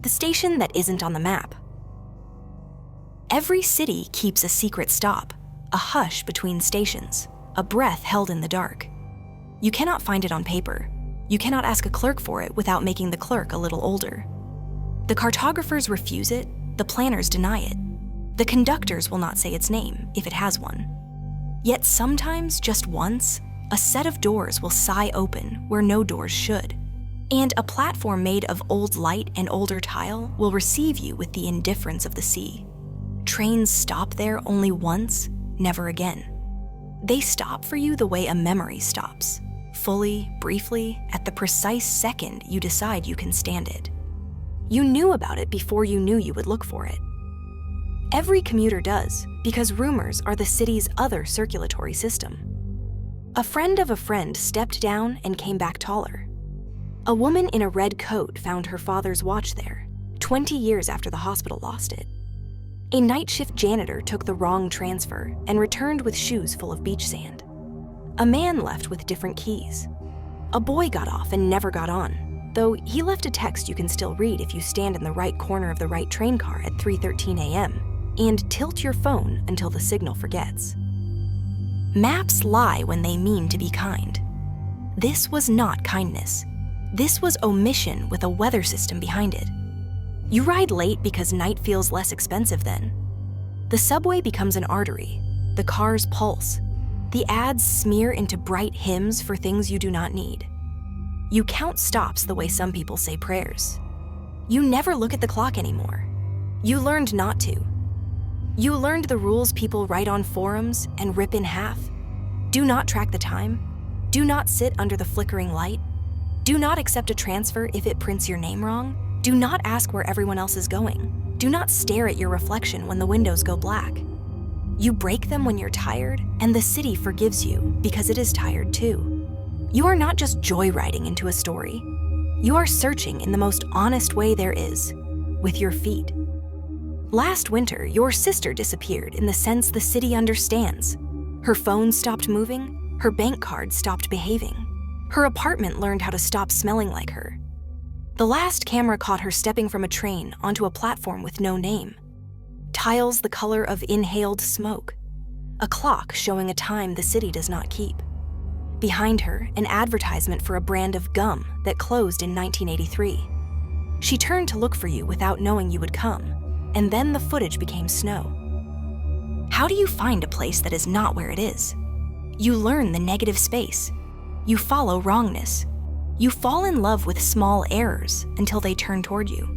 the station that isn't on the map. Every city keeps a secret stop, a hush between stations, a breath held in the dark. You cannot find it on paper. You cannot ask a clerk for it without making the clerk a little older. The cartographers refuse it, the planners deny it. The conductors will not say its name, if it has one. Yet sometimes, just once, a set of doors will sigh open where no doors should. And a platform made of old light and older tile will receive you with the indifference of the sea. Trains stop there only once, never again. They stop for you the way a memory stops, fully, briefly, at the precise second you decide you can stand it. You knew about it before you knew you would look for it. Every commuter does, because rumors are the city's other circulatory system. A friend of a friend stepped down and came back taller. A woman in a red coat found her father's watch there, 20 years after the hospital lost it. A night shift janitor took the wrong transfer and returned with shoes full of beach sand. A man left with different keys. A boy got off and never got on, though he left a text you can still read if you stand in the right corner of the right train car at 3:13 a.m. and tilt your phone until the signal forgets. Maps lie when they mean to be kind. This was not kindness. This was omission with a weather system behind it. You ride late because night feels less expensive then. The subway becomes an artery, the cars pulse. The ads smear into bright hymns for things you do not need. You count stops the way some people say prayers. You never look at the clock anymore. You learned not to. You learned the rules people write on forums and rip in half. Do not track the time. Do not sit under the flickering light. Do not accept a transfer if it prints your name wrong. Do not ask where everyone else is going. Do not stare at your reflection when the windows go black. You break them when you're tired, and the city forgives you because it is tired too. You are not just joyriding into a story. You are searching in the most honest way there is, with your feet. Last winter, your sister disappeared in the sense the city understands. Her phone stopped moving, her bank card stopped behaving. Her apartment learned how to stop smelling like her. The last camera caught her stepping from a train onto a platform with no name. Tiles the color of inhaled smoke. A clock showing a time the city does not keep. Behind her, an advertisement for a brand of gum that closed in 1983. She turned to look for you without knowing you would come, and then the footage became snow. How do you find a place that is not where it is? You learn the negative space. You follow wrongness. You fall in love with small errors until they turn toward you.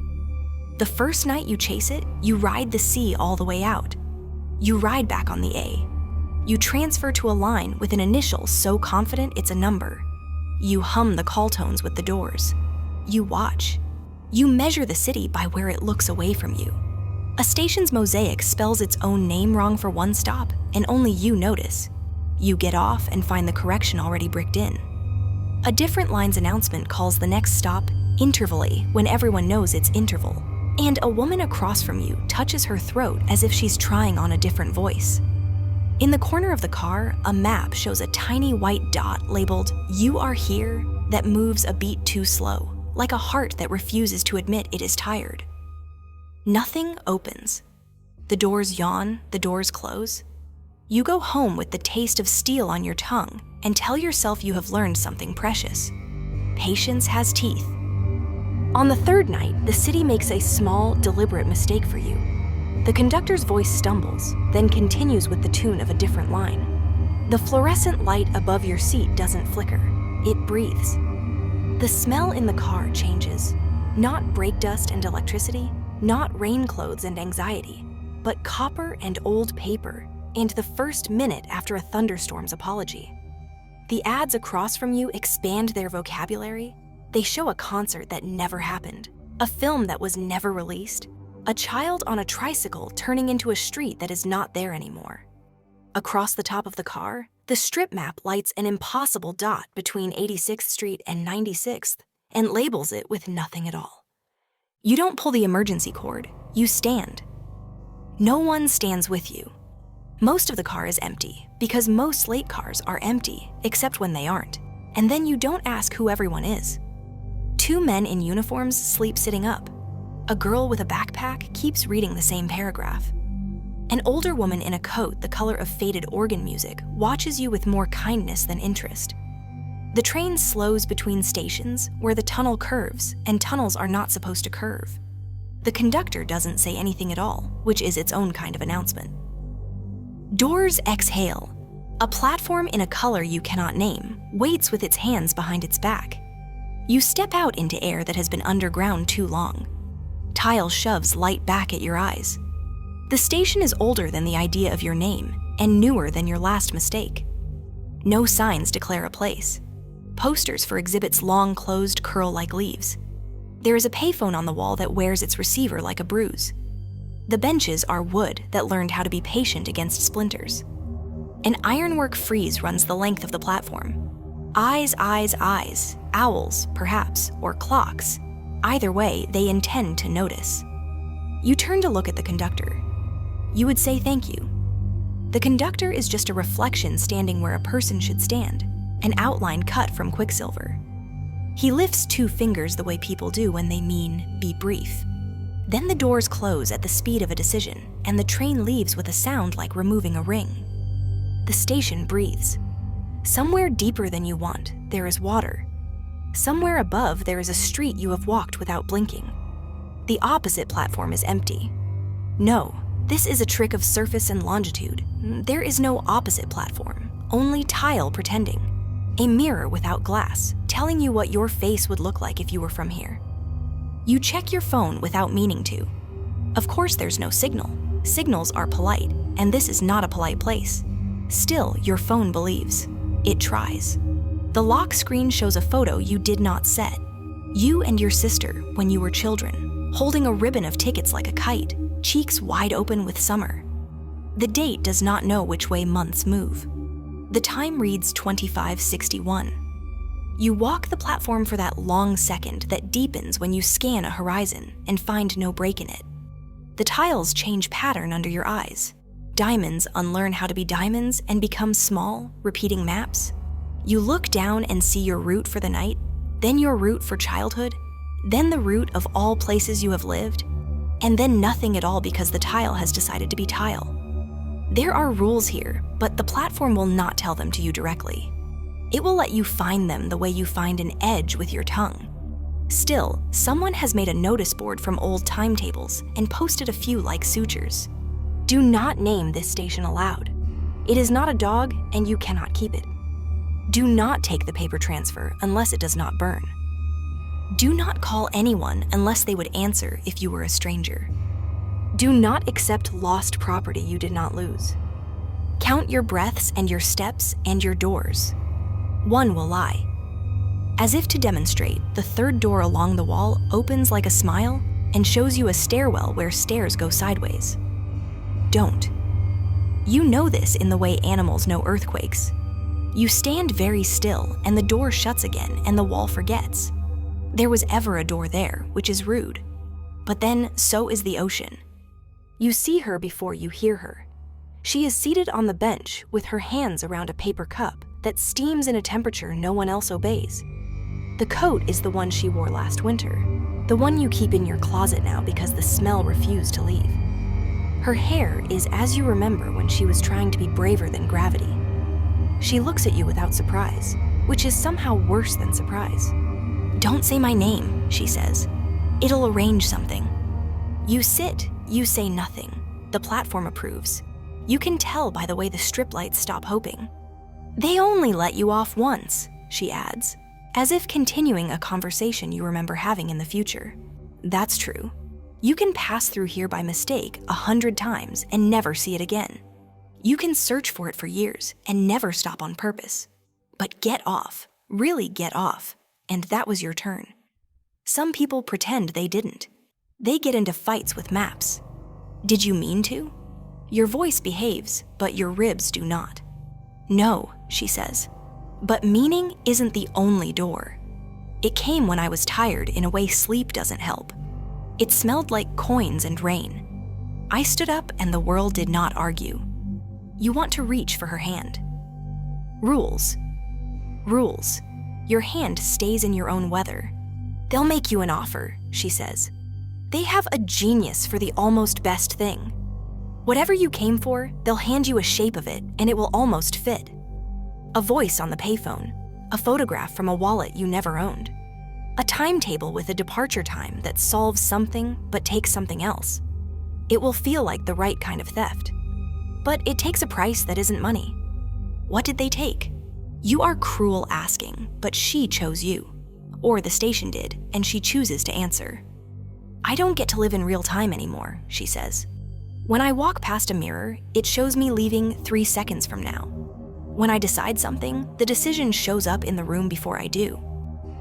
The first night you chase it, you ride the C all the way out. You ride back on the A. You transfer to a line with an initial so confident it's a number. You hum the call tones with the doors. You watch. You measure the city by where it looks away from you. A station's mosaic spells its own name wrong for one stop, and only you notice. You get off and find the correction already bricked in. A different line's announcement calls the next stop intervally when everyone knows it's interval. And a woman across from you touches her throat as if she's trying on a different voice. In the corner of the car, a map shows a tiny white dot labeled "You are here" that moves a beat too slow, like a heart that refuses to admit it is tired. Nothing opens. The doors yawn, the doors close. You go home with the taste of steel on your tongue and tell yourself you have learned something precious. Patience has teeth. On the third night, the city makes a small, deliberate mistake for you. The conductor's voice stumbles, then continues with the tune of a different line. The fluorescent light above your seat doesn't flicker. It breathes. The smell in the car changes. Not brake dust and electricity, not rain clothes and anxiety, but copper and old paper, and the first minute after a thunderstorm's apology. The ads across from you expand their vocabulary. They show a concert that never happened, a film that was never released, a child on a tricycle turning into a street that is not there anymore. Across the top of the car, the strip map lights an impossible dot between 86th Street and 96th and labels it with nothing at all. You don't pull the emergency cord, you stand. No one stands with you. Most of the car is empty because most late cars are empty except when they aren't, and then you don't ask who everyone is. Two men in uniforms sleep sitting up. A girl with a backpack keeps reading the same paragraph. An older woman in a coat the color of faded organ music watches you with more kindness than interest. The train slows between stations where the tunnel curves, and tunnels are not supposed to curve. The conductor doesn't say anything at all, which is its own kind of announcement. Doors exhale. A platform in a color you cannot name waits with its hands behind its back. You step out into air that has been underground too long. Tile shoves light back at your eyes. The station is older than the idea of your name and newer than your last mistake. No signs declare a place. Posters for exhibits long closed curl like leaves. There is a payphone on the wall that wears its receiver like a bruise. The benches are wood that learned how to be patient against splinters. An ironwork frieze runs the length of the platform. Eyes, eyes, eyes, owls, perhaps, or clocks. Either way, they intend to notice. You turn to look at the conductor. You would say thank you. The conductor is just a reflection standing where a person should stand, an outline cut from quicksilver. He lifts 2 fingers the way people do when they mean, be brief. Then the doors close at the speed of a decision, and the train leaves with a sound like removing a ring. The station breathes. Somewhere deeper than you want, there is water. Somewhere above, there is a street you have walked without blinking. The opposite platform is empty. No, this is a trick of surface and longitude. There is no opposite platform, only tile pretending. A mirror without glass, telling you what your face would look like if you were from here. You check your phone without meaning to. Of course there's no signal. Signals are polite, and this is not a polite place. Still, your phone believes. It tries. The lock screen shows a photo you did not set. You and your sister when you were children, holding a ribbon of tickets like a kite, cheeks wide open with summer. The date does not know which way months move. The time reads 2561. You walk the platform for that long second that deepens when you scan a horizon and find no break in it. The tiles change pattern under your eyes. Diamonds unlearn how to be diamonds and become small, repeating maps. You look down and see your route for the night, then your route for childhood, then the route of all places you have lived, and then nothing at all because the tile has decided to be tile. There are rules here, but the platform will not tell them to you directly. It will let you find them the way you find an edge with your tongue. Still, someone has made a notice board from old timetables and posted a few like sutures. Do not name this station aloud. It is not a dog and you cannot keep it. Do not take the paper transfer unless it does not burn. Do not call anyone unless they would answer if you were a stranger. Do not accept lost property you did not lose. Count your breaths and your steps and your doors. One will lie. As if to demonstrate, the third door along the wall opens like a smile and shows you a stairwell where stairs go sideways. Don't. You know this in the way animals know earthquakes. You stand very still and the door shuts again and the wall forgets. There was ever a door there, which is rude. But then so is the ocean. You see her before you hear her. She is seated on the bench with her hands around a paper cup that steams in a temperature no one else obeys. The coat is the one she wore last winter, the one you keep in your closet now because the smell refused to leave. Her hair is as you remember when she was trying to be braver than gravity. She looks at you without surprise, which is somehow worse than surprise. Don't say my name, she says. It'll arrange something. You sit, you say nothing. The platform approves. You can tell by the way the strip lights stop hoping. They only let you off once, she adds, as if continuing a conversation you remember having in the future. That's true. You can pass through here by mistake 100 times and never see it again. You can search for it for years and never stop on purpose. But get off, really get off, and that was your turn. Some people pretend they didn't. They get into fights with maps. Did you mean to? Your voice behaves, but your ribs do not. No, she says. But meaning isn't the only door. It came when I was tired in a way sleep doesn't help. It smelled like coins and rain. I stood up and the world did not argue. You want to reach for her hand. Rules. Rules. Your hand stays in your own weather. They'll make you an offer, she says. They have a genius for the almost best thing. Whatever you came for, they'll hand you a shape of it and it will almost fit. A voice on the payphone, a photograph from a wallet you never owned, a timetable with a departure time that solves something but takes something else. It will feel like the right kind of theft. But it takes a price that isn't money. What did they take? You are cruel asking, but she chose you. Or the station did, and she chooses to answer. I don't get to live in real time anymore, she says. When I walk past a mirror, it shows me leaving 3 seconds from now. When I decide something, the decision shows up in the room before I do.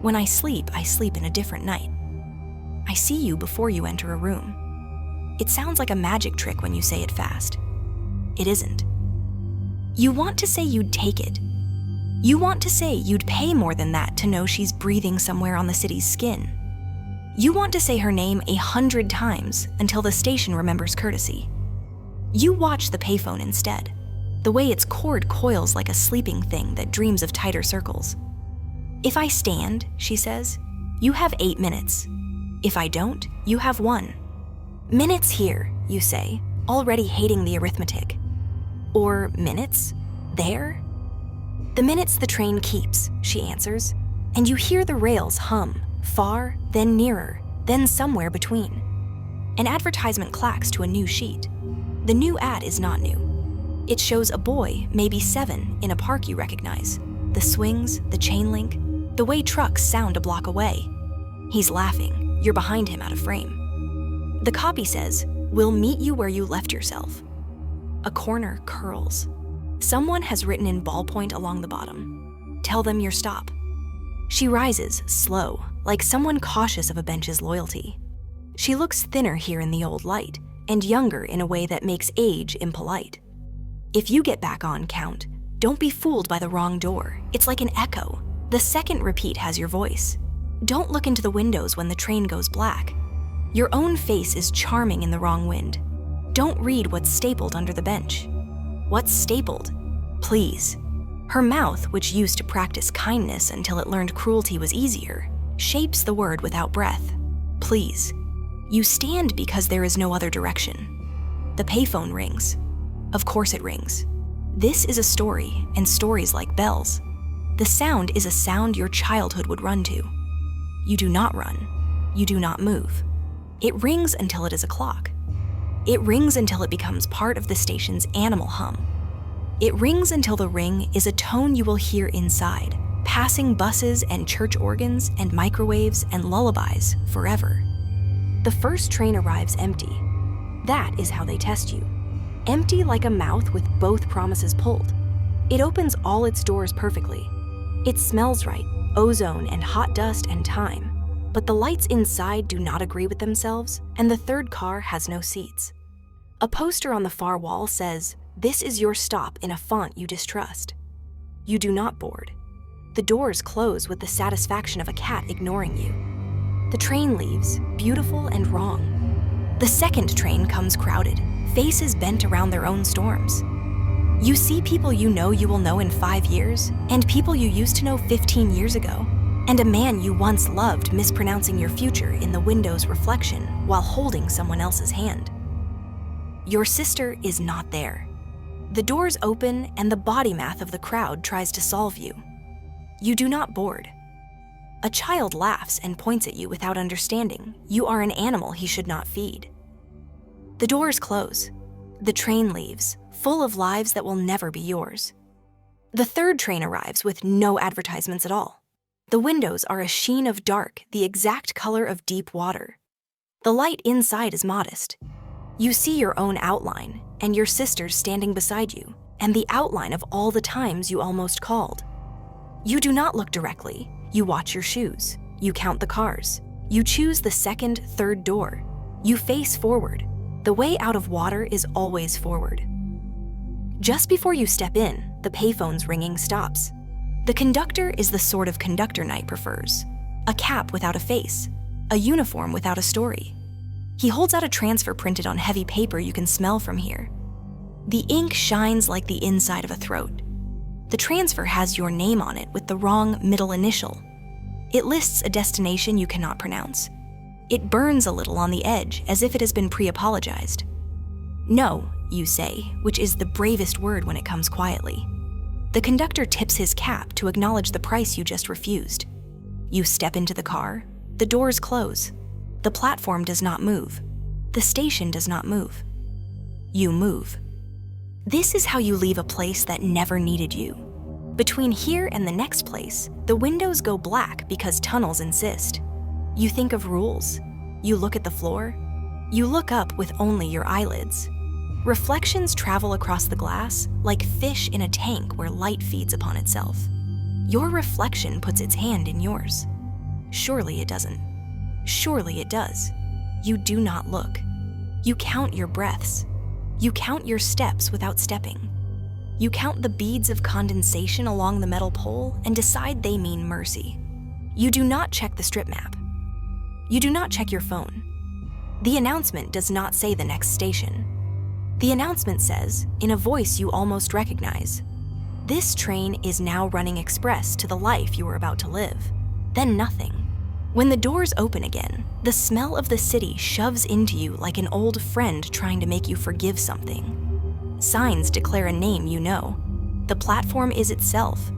When I sleep in a different night. I see you before you enter a room. It sounds like a magic trick when you say it fast. It isn't. You want to say you'd take it. You want to say you'd pay more than that to know she's breathing somewhere on the city's skin. You want to say her name 100 times until the station remembers courtesy. You watch the payphone instead, the way its cord coils like a sleeping thing that dreams of tighter circles. If I stand, she says, you have 8 minutes. If I don't, you have 1. Minutes here, you say, already hating the arithmetic. Or minutes? There? The minutes the train keeps, she answers, and you hear the rails hum, far, then nearer, then somewhere between. An advertisement clacks to a new sheet. The new ad is not new. It shows a boy, maybe 7, in a park you recognize. The swings, the chain link, the way trucks sound a block away. He's laughing. You're behind him out of frame. The copy says, "We'll meet you where you left yourself." A corner curls. Someone has written in ballpoint along the bottom, "Tell them your stop." She rises, slow, like someone cautious of a bench's loyalty. She looks thinner here in the old light, and younger in a way that makes age impolite. If you get back on, Count, don't be fooled by the wrong door. It's like an echo. The second repeat has your voice. Don't look into the windows when the train goes black. Your own face is charming in the wrong wind. Don't read what's stapled under the bench. What's stapled? Please. Her mouth, which used to practice kindness until it learned cruelty was easier, shapes the word without breath. Please. You stand because there is no other direction. The payphone rings. Of course it rings. This is a story, and stories like bells. The sound is a sound your childhood would run to. You do not run. You do not move. It rings until it is a clock. It rings until it becomes part of the station's animal hum. It rings until the ring is a tone you will hear inside, passing buses and church organs and microwaves and lullabies forever. The first train arrives empty. That is how they test you. Empty like a mouth with both promises pulled. It opens all its doors perfectly. It smells right, ozone and hot dust and time. But the lights inside do not agree with themselves, and the third car has no seats. A poster on the far wall says, "This is your stop," in a font you distrust. You do not board. The doors close with the satisfaction of a cat ignoring you. The train leaves, beautiful and wrong. The second train comes crowded, faces bent around their own storms. You see people you will know in 5 years, and people you used to know 15 years ago, and a man you once loved mispronouncing your future in the window's reflection while holding someone else's hand. Your sister is not there. The doors open and the body math of the crowd tries to solve you. You do not board. A child laughs and points at you without understanding. You are an animal he should not feed. The doors close. The train leaves, full of lives that will never be yours. The third train arrives with no advertisements at all. The windows are a sheen of dark, the exact color of deep water. The light inside is modest. You see your own outline, and your sister's standing beside you, and the outline of all the times you almost called. You do not look directly. You watch your shoes. You count the cars. You choose the second, third door. You face forward. The way out of water is always forward. Just before you step in, the payphone's ringing stops. The conductor is the sort of conductor Knight prefers. A cap without a face. A uniform without a story. He holds out a transfer printed on heavy paper you can smell from here. The ink shines like the inside of a throat. The transfer has your name on it with the wrong middle initial. It lists a destination you cannot pronounce. It burns a little on the edge as if it has been pre-apologized. No, you say, which is the bravest word when it comes quietly. The conductor tips his cap to acknowledge the price you just refused. You step into the car. The doors close. The platform does not move. The station does not move. You move. This is how you leave a place that never needed you. Between here and the next place, the windows go black because tunnels insist. You think of rules. You look at the floor. You look up with only your eyelids. Reflections travel across the glass like fish in a tank where light feeds upon itself. Your reflection puts its hand in yours. Surely it doesn't. Surely it does. You do not look. You count your breaths. You count your steps without stepping. You count the beads of condensation along the metal pole and decide they mean mercy. You do not check the strip map. You do not check your phone. The announcement does not say the next station. The announcement says, in a voice you almost recognize, "This train is now running express to the life you are about to live." Then nothing. When the doors open again, the smell of the city shoves into you like an old friend trying to make you forgive something. Signs declare a name you know. The platform is itself.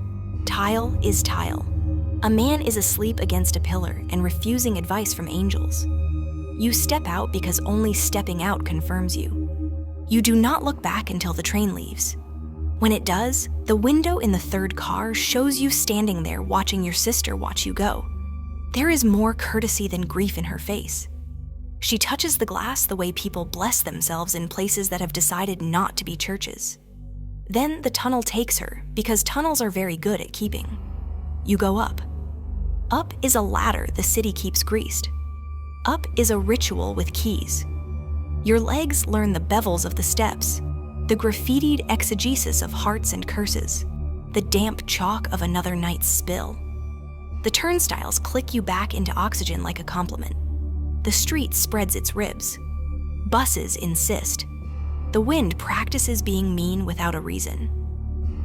Tile is tile. A man is asleep against a pillar and refusing advice from angels. You step out because only stepping out confirms you. You do not look back until the train leaves. When it does, the window in the third car shows you standing there watching your sister watch you go. There is more courtesy than grief in her face. She touches the glass the way people bless themselves in places that have decided not to be churches. Then the tunnel takes her because tunnels are very good at keeping. You go up. Up is a ladder the city keeps greased. Up is a ritual with keys. Your legs learn the bevels of the steps, the graffitied exegesis of hearts and curses, the damp chalk of another night's spill. The turnstiles click you back into oxygen like a compliment. The street spreads its ribs. Buses insist. The wind practices being mean without a reason.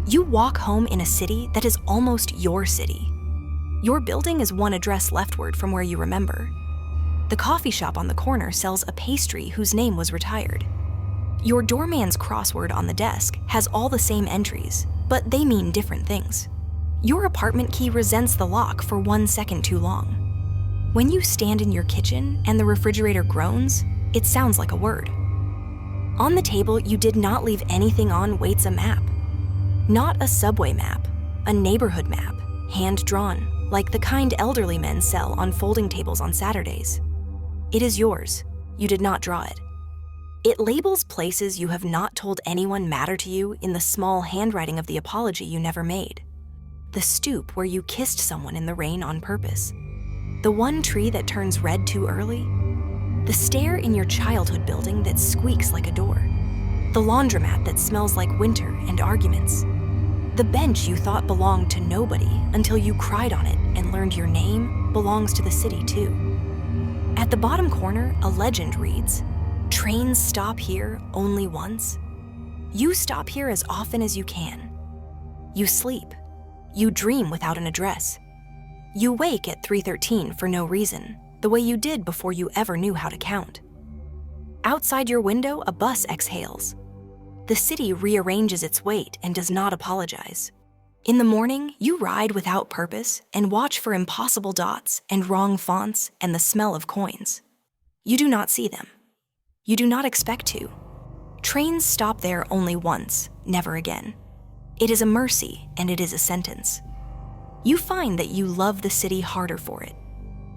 You walk home in a city that is almost your city. Your building is one address leftward from where you remember. The coffee shop on the corner sells a pastry whose name was retired. Your doorman's crossword on the desk has all the same entries, but they mean different things. Your apartment key resents the lock for 1 second too long. When you stand in your kitchen and the refrigerator groans, it sounds like a word. On the table, you did not leave anything on waits a map. Not a subway map, a neighborhood map, hand-drawn, like the kind elderly men sell on folding tables on Saturdays. It is yours. You did not draw it. It labels places you have not told anyone matter to you in the small handwriting of the apology you never made. The stoop where you kissed someone in the rain on purpose. The one tree that turns red too early. The stair in your childhood building that squeaks like a door. The laundromat that smells like winter and arguments. The bench you thought belonged to nobody until you cried on it and learned your name belongs to the city too. At the bottom corner, a legend reads, "Trains stop here only once." You stop here as often as you can. You sleep. You dream without an address. You wake at 3:13 for no reason, the way you did before you ever knew how to count. Outside your window, a bus exhales. The city rearranges its weight and does not apologize. In the morning, you ride without purpose and watch for impossible dots and wrong fonts and the smell of coins. You do not see them. You do not expect to. Trains stop there only once, never again. It is a mercy and it is a sentence. You find that you love the city harder for it.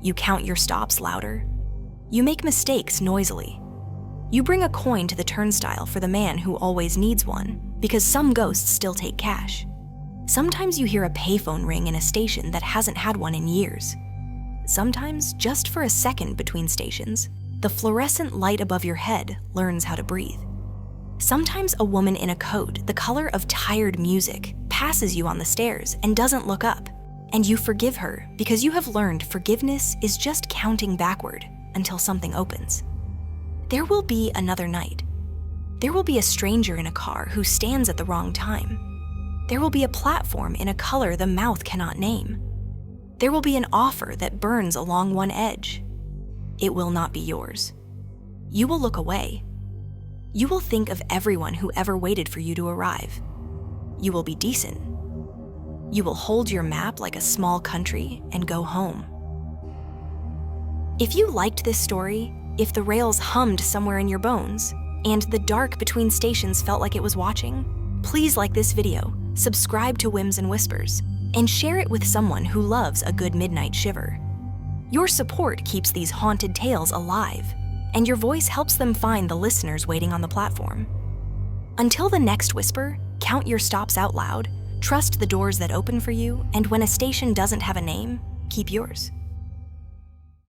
You count your stops louder. You make mistakes noisily. You bring a coin to the turnstile for the man who always needs one, because some ghosts still take cash. Sometimes you hear a payphone ring in a station that hasn't had one in years. Sometimes, just for a second between stations, the fluorescent light above your head learns how to breathe. Sometimes a woman in a coat the color of tired music passes you on the stairs and doesn't look up, and you forgive her because you have learned forgiveness is just counting backward until something opens. There will be another night. There will be a stranger in a car who stands at the wrong time. There will be a platform in a color the mouth cannot name. There will be an offer that burns along one edge. it will not be yours. You will look away. You will think of everyone who ever waited for you to arrive. You will be decent. You will hold your map like a small country and go home. If you liked this story, if the rails hummed somewhere in your bones, and the dark between stations felt like it was watching, please like this video, subscribe to Whims and Whispers, and share it with someone who loves a good midnight shiver. Your support keeps these haunted tales alive, and your voice helps them find the listeners waiting on the platform. Until the next whisper, count your stops out loud, trust the doors that open for you, and when a station doesn't have a name, keep yours.